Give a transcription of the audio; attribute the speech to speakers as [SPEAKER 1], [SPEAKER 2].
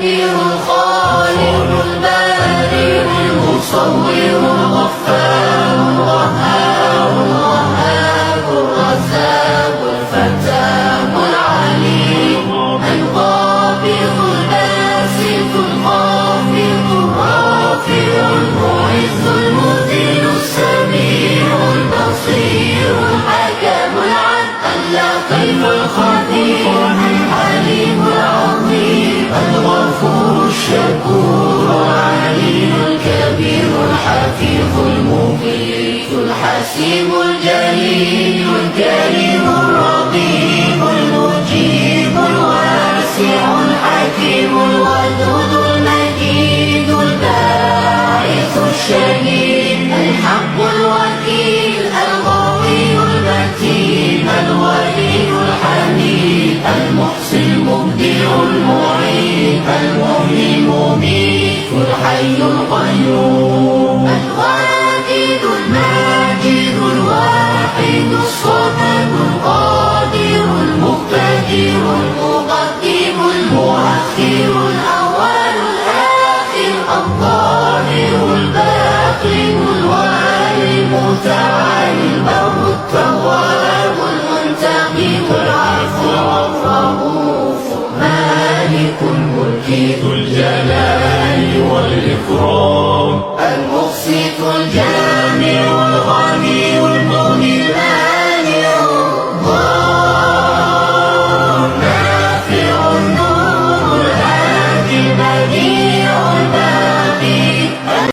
[SPEAKER 1] الكبير الخالق البارئ المصور الغفار الوهاب الوهاب الرزاق الفتاح العليم القابض الباسط الخافض الرافع المعز المذل السميع البصير الحكم العدل اللطيف الخبير الحليم العظيم الغفور الشكور العليم الكبير الحفيظ المقيت الحسيب الجليل الكريم الرقيب المجيب الواسع الحكيم الودود المجيد الباعث الشهيد الحق الوكيل القوي المتين الولي الحميد المحسن المبدع المعيد المحيي المميت الحي القيوم الواجد الماجد الواحد الصمد القادر المقتدر المقدم المؤخر الأول الآخر الظاهر الباطن الوالي المتعالي البر التواب المنتقم العفو الرؤوف مالك الملك ذو الجلال